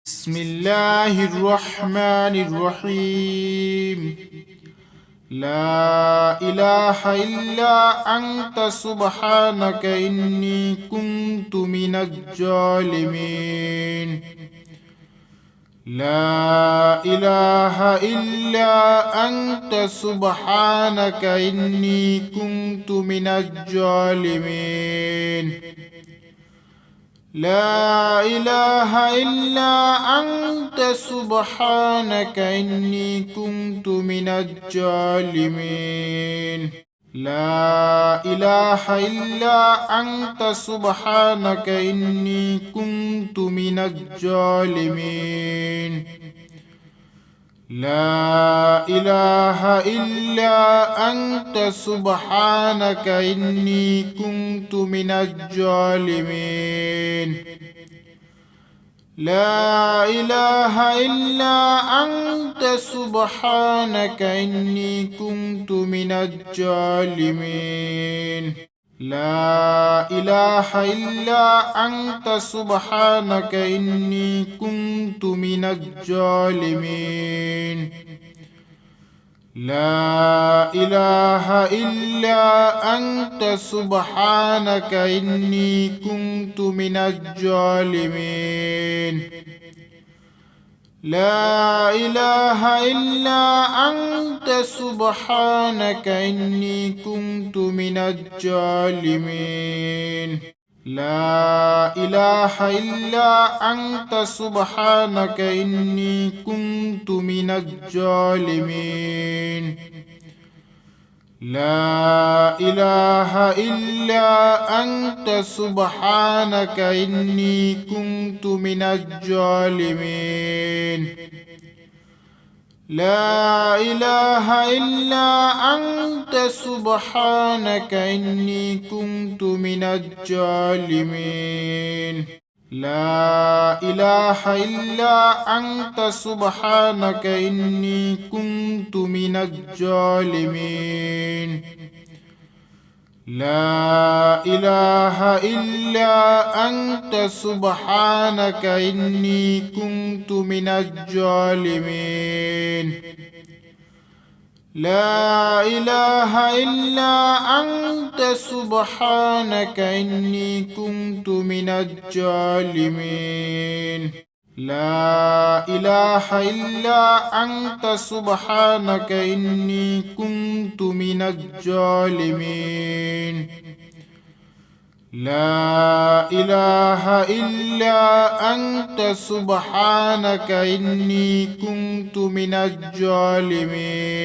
بسم الله الرحمن الرحيم. لا إله إلا أنت سبحانك إني كنت من الظالمين. لا إله إلا أنت سبحانك إني كنت من الظالمين. لا إله إلا أنت سبحانك إني كنت من الظالمين. لا إله إلا أنت سبحانك إني كنت من الظالمين. لا إله إلا أنت سبحانك إني كنت من الظالمين. لا إله إلا أنت سبحانك إني كنت من الظالمين. لا إله إلا أنت سبحانك إني كنت من الظالمين. لا إله إلا أنت سبحانك إني كنت من الظالمين. لا إله إلا أنت سبحانك إني كنت من الظالمين. لا إله إلا أنت سبحانك إني كنت من الظالمين. لا إله إلا أنت سبحانك إني كنت من الظالمين. لا إله إلا أنت سبحانك إني كنت من الظالمين. لا إله إلا أنت سبحانك إني كنت من الظالمين. لا إله إلا أنت سبحانك إني كنت من الظالمين. لا إله إلا أنت سبحانك إني كنت من الظالمين. لا إله إلا أنت سبحانك إني كنت من الظالمين. لا إله إلا أنت سبحانك إني كنت من الظالمين.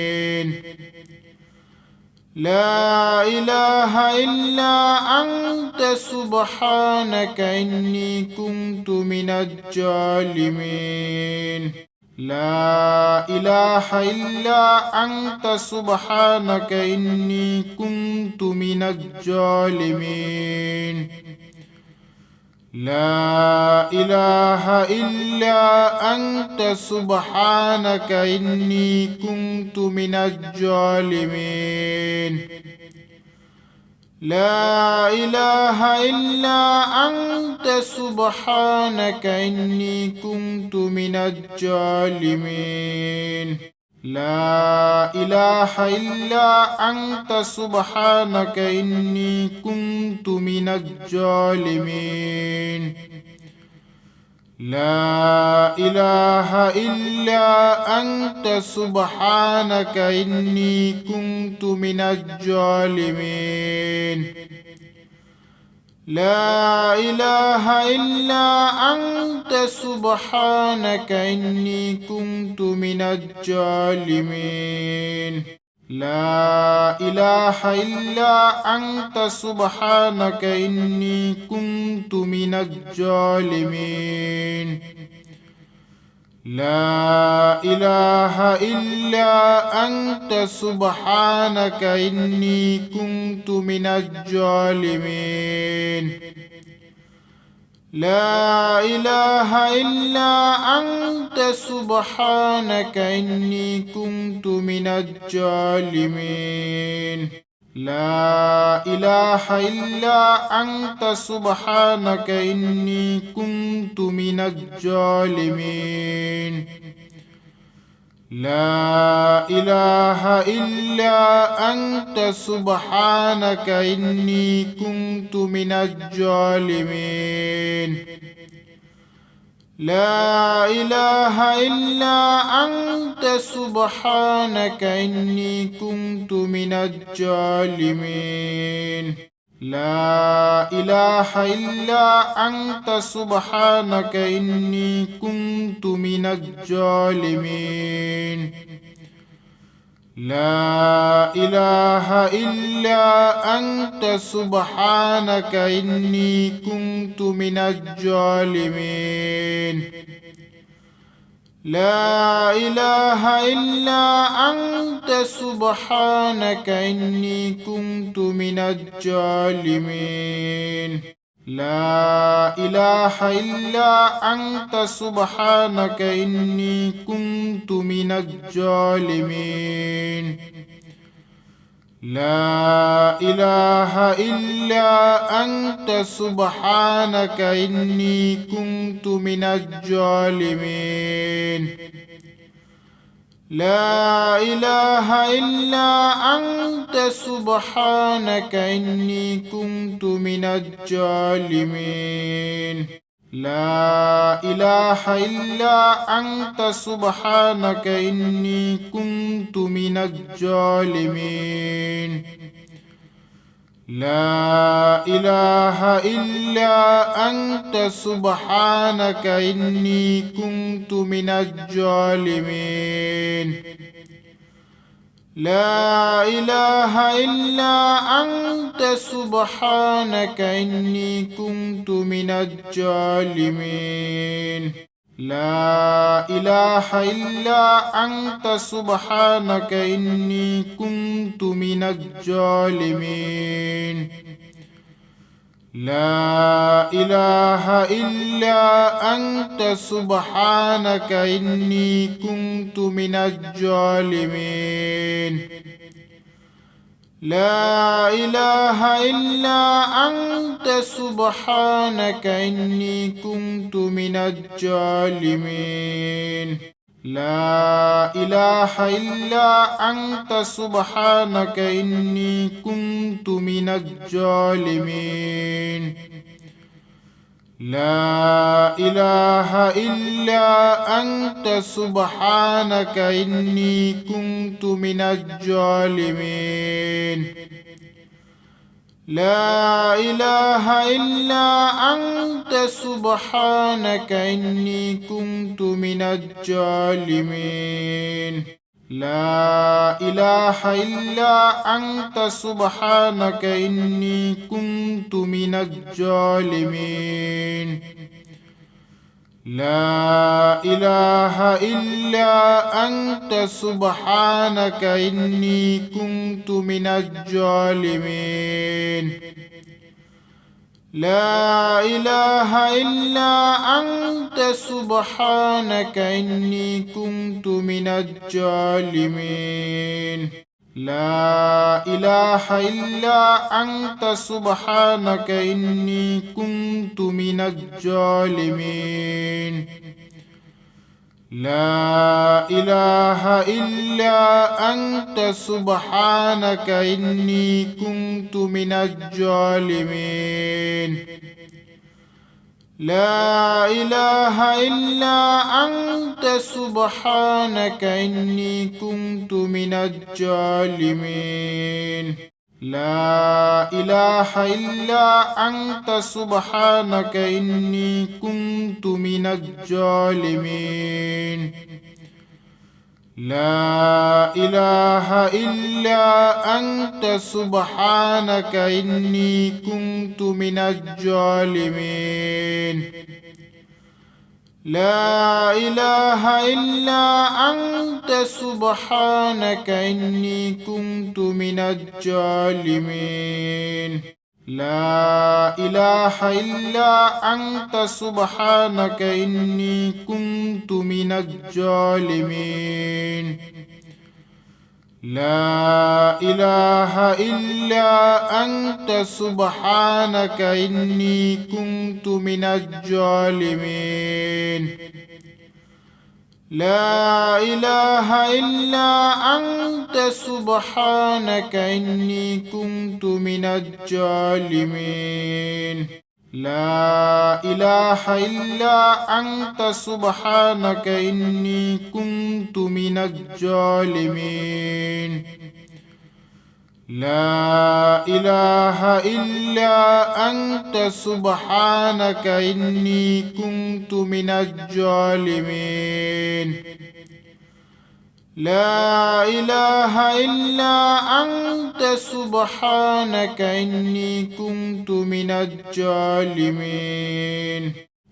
لا إله إلا أنت سبحانك إني كنت من الظالمين. لا إله إلا أنت سبحانك إني كنت من الظالمين. لا إله إلا أنت سبحانك إني كنت من الظالمين. لا إله إلا أنت سبحانك إني كنت من الظالمين. لا إله إلا أنت سبحانك إني كنت من الظالمين. لا إله إلا أنت سبحانك إني كنت من الظالمين. لا إله إلا أنت سبحانك إني كنت من الظالمين. لا إله إلا أنت سبحانك إني كنت من الظالمين. لا إله إلا أنت سبحانك إني كنت من الظالمين. لا إله إلا أنت سبحانك إني كنت من الظالمين. لا إله إلا أنت سبحانك إني كنت من الظالمين لا إله إلا أنت سبحانك إني كنت من الظالمين لا إله إلا أنت سبحانك إني كنت من الظالمين لا إله إلا أنت سبحانك إني كنت من الظالمين لا إله إلا أنت سبحانك إني كنت من الظالمين لا إله إلا أنت سبحانك إني كنت من الظالمين لا إله إلا أنت سبحانك إني كنت من الظالمين لا إله إلا أنت سبحانك إني كنت من الظالمين لا إله إلا أنت سبحانك إني كنت من الظالمين لا إله إلا أنت سبحانك إني كنت من الظالمين لا إله إلا أنت سبحانك إني كنت من الظالمين لا إله إلا أنت سبحانك إني كنت من الظالمين لا إله إلا أنت سبحانك إني كنت من الظالمين لا إله إلا أنت سبحانك إني كنت من الظالمين لا إله إلا أنت سبحانك إني كنت من الظالمين لا إله إلا أنت سبحانك إني كنت من الظالمين لا إله إلا أنت سبحانك إني كنت من الظالمين لا إله إلا أنت سبحانك إني كنت من الظالمين لا إله إلا أنت سبحانك إني كنت من الظالمين لا إله إلا أنت سبحانك إني كنت من الظالمين لا إله إلا أنت سبحانك إني كنت من الظالمين لا إله إلا أنت سبحانك إني كنت من الظالمين لا إله إلا أنت سبحانك إني كنت من الظالمين لا إله إلا أنت سبحانك إني كنت من الظالمين لا إله إلا أنت سبحانك إني كنت من الظالمين لا إله إلا أنت سبحانك إني كنت من الظالمين لا إله إلا أنت سبحانك إني كنت من الظالمين لا إله إلا أنت سبحانك إني كنت من الظالمين لا إله إلا أنت سبحانك إني كنت من الظالمين لا إله إلا أنت سبحانك إني كنت من الظالمين لا إله إلا أنت سبحانك إني كنت من الظالمين لا إله إلا أنت سبحانك إني كنت من الظالمين لا إله إلا أنت سبحانك إني كنت من الظالمين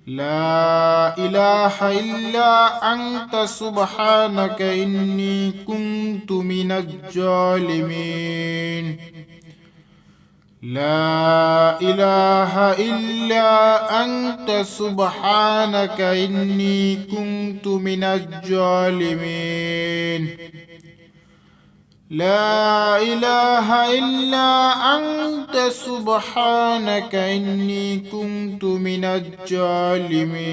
لا إله إلا أنت سبحانك إني كنت من الظالمين لا إله إلا أنت سبحانك إني كنت من الظالمين لا إله إلا أنت سبحانك إني كنت من الظالمين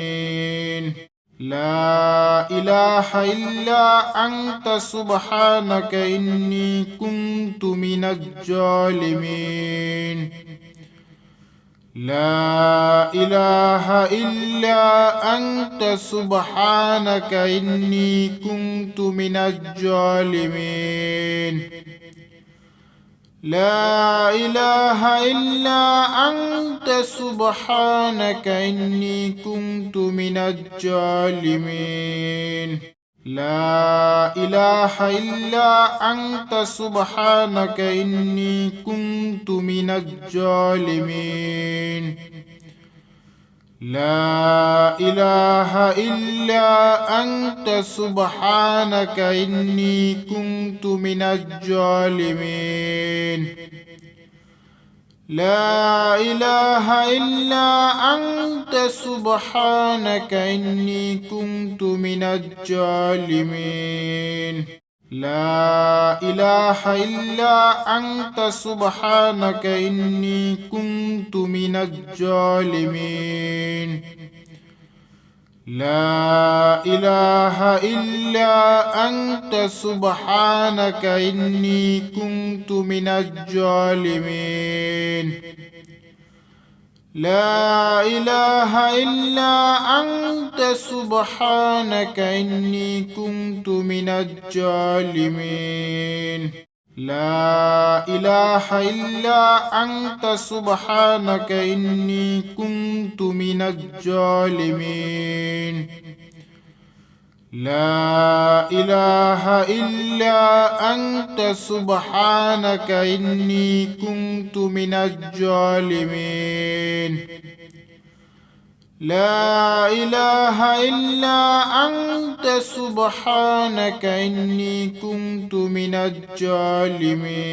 لا إله إلا أنت سبحانك إني كنت من الظالمين لا إله إلا أنت سبحانك إني كنت من الظالمين لا إله إلا أنت سبحانك إني كنت من الظالمين لا إله إلا أنت سبحانك إني كنت من الظالمين لا إله إلا أنت سبحانك إني كنت من الظالمين لا إله إلا أنت سبحانك إني كنت من الظالمين لا إله إلا أنت سبحانك إني كنت من الظالمين لا إله إلا أنت سبحانك إني كنت من الظالمين لا إله إلا أنت سبحانك إني كنت من الظالمين لا إله إلا أنت سبحانك إني كنت من الظالمين لا إله إلا أنت سبحانك إني كنت من الظالمين لا إله إلا أنت سبحانك إني كنت من الظالمين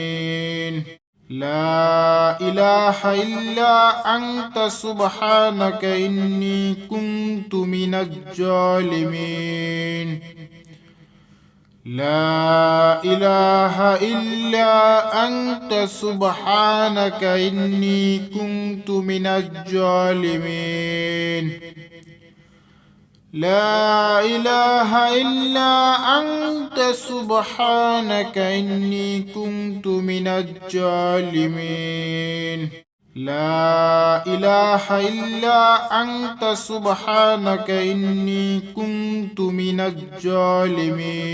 لا إله إلا أنت سبحانك إني كنت من الظالمين لا إله إلا أنت سبحانك إني كنت من الظالمين لا إله إلا أنت سبحانك إني كنت من الظالمين لا إله إلا أنت سبحانك إني كنت من الظالمين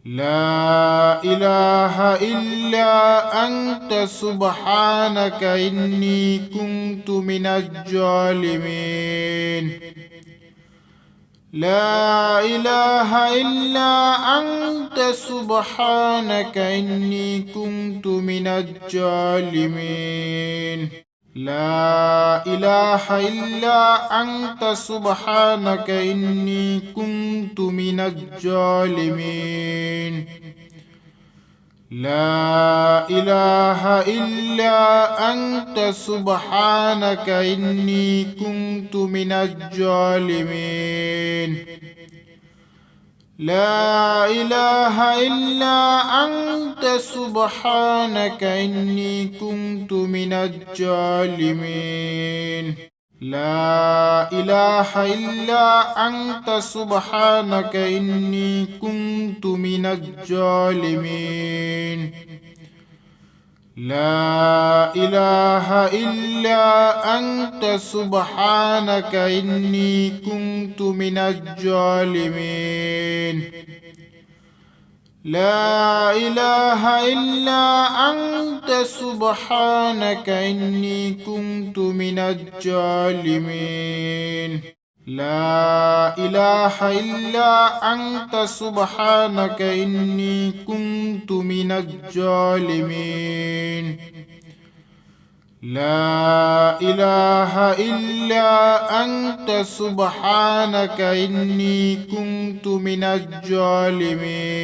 لا إله إلا أنت سبحانك إني كنت من الظالمين لا إله إلا أنت سبحانك إني كنت من الظالمين لا إله إلا أنت سبحانك إني كنت من الظالمين لا إله إلا أنت سبحانك إني كنت من الظالمين لا إله إلا أنت سبحانك إني كنت من الظالمين لا إله إلا أنت سبحانك إني كنت من الظالمين لا إله إلا أنت سبحانك إني كنت من الظالمين لا إله إلا أنت سبحانك إني كنت من الظالمين لا إله إلا أنت سبحانك إني كنت من الظالمين لا إله إلا أنت سبحانك إني كنت من الظالمين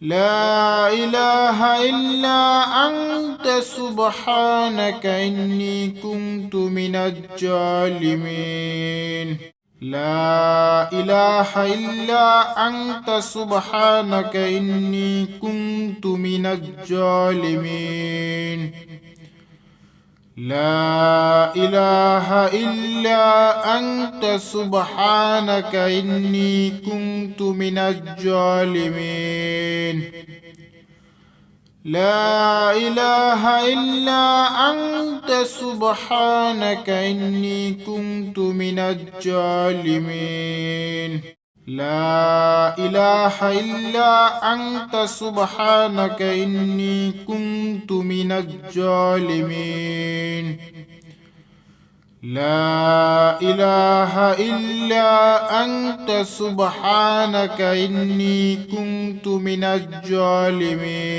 لا إله إلا أنت سبحانك إني كنت من الظالمين لا إله إلا أنت سبحانك إني كنت من الظالمين لا إله إلا أنت سبحانك إني كنت من الظالمين لا إله إلا أنت سبحانك إني كنت من الظالمين لا إله إلا أنت سبحانك إني كنت من الظالمين لا إله إلا أنت سبحانك إني كنت من الظالمين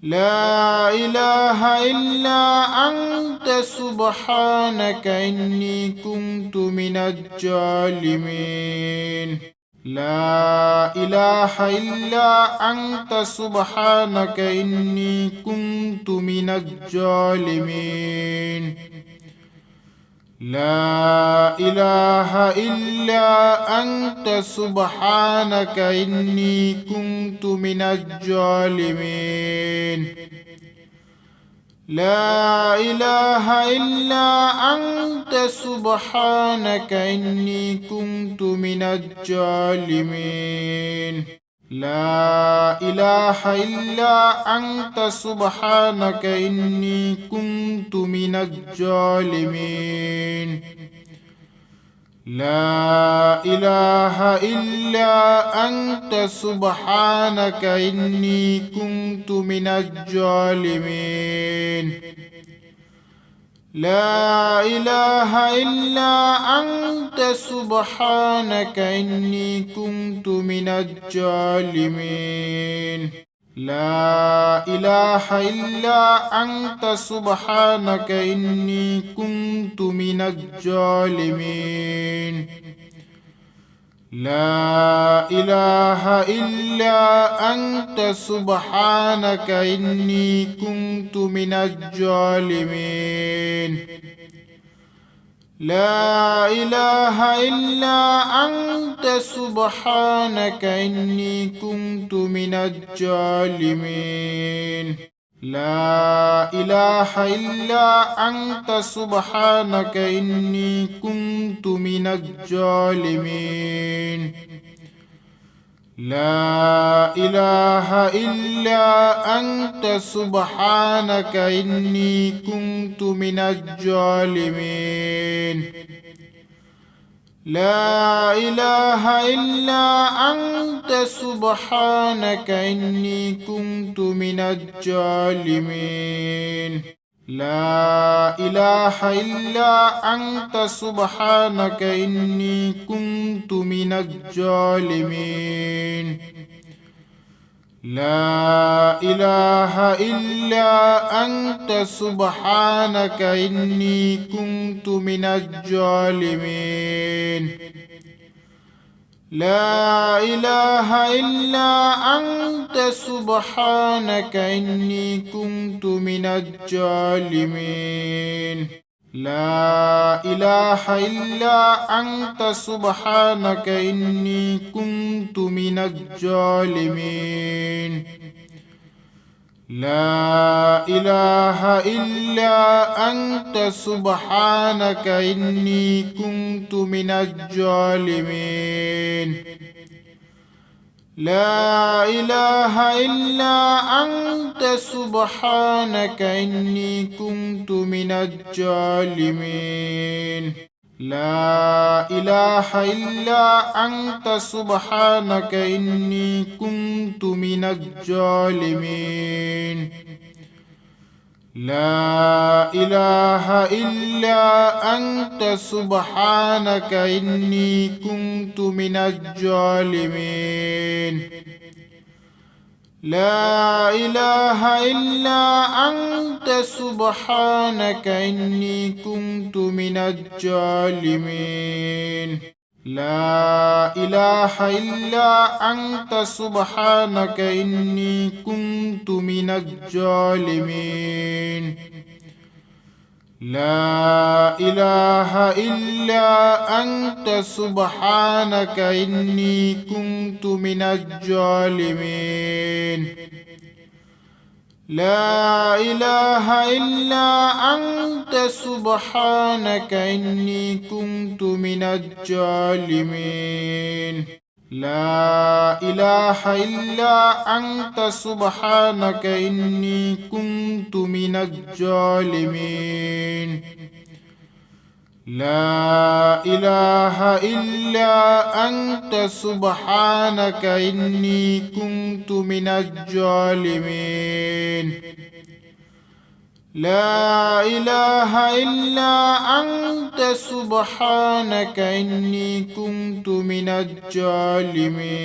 لا إله إلا أنت سبحانك إني كنت من الظالمين لا إله إلا أنت سبحانك إني كنت من الظالمين لا إله إلا أنت سبحانك إني كنت من الظالمين لا إله إلا أنت سبحانك إني كنت من الظالمين لا إله إلا أنت سبحانك إني كنت من الظالمين لا إله إلا أنت سبحانك إني كنت من الظالمين لا إله إلا أنت سبحانك إني كنت من الظالمين لا إله إلا أنت سبحانك إني كنت من الظالمين لا إله إلا أنت سبحانك إني كنت من الظالمين لا إله إلا أنت سبحانك إني كنت من الظالمين لا إله إلا أنت سبحانك إني كنت من الظالمين لا إله إلا أنت سبحانك إني كنت من الظالمين لا إله إلا أنت سبحانك إني كنت من الظالمين لا إله إلا أنت سبحانك إني كنت من الظالمين لا إله إلا أنت سبحانك إني كنت من الظالمين لا إله إلا أنت سبحانك إني كنت من الظالمين لا إله إلا أنت سبحانك إني كنت من الظالمين لا إله إلا أنت سبحانك إني كنت من الظالمين لا إله إلا أنت سبحانك إني كنت من الظالمين لا إله إلا أنت سبحانك إني كنت من الظالمين لا إله إلا أنت سبحانك إني كنت من الظالمين لا إله إلا أنت سبحانك إني كنت من الظالمين لا إله إلا أنت سبحانك إني كنت من الظالمين لا إله إلا أنت سبحانك إني كنت من الظالمين لا إله إلا أنت سبحانك إني كنت من الظالمين لا إله إلا أنت سبحانك إني كنت من الظالمين لا إله إلا أنت سبحانك إني كنت من الظالمين لا إله إلا أنت سبحانك إني كنت من الظالمين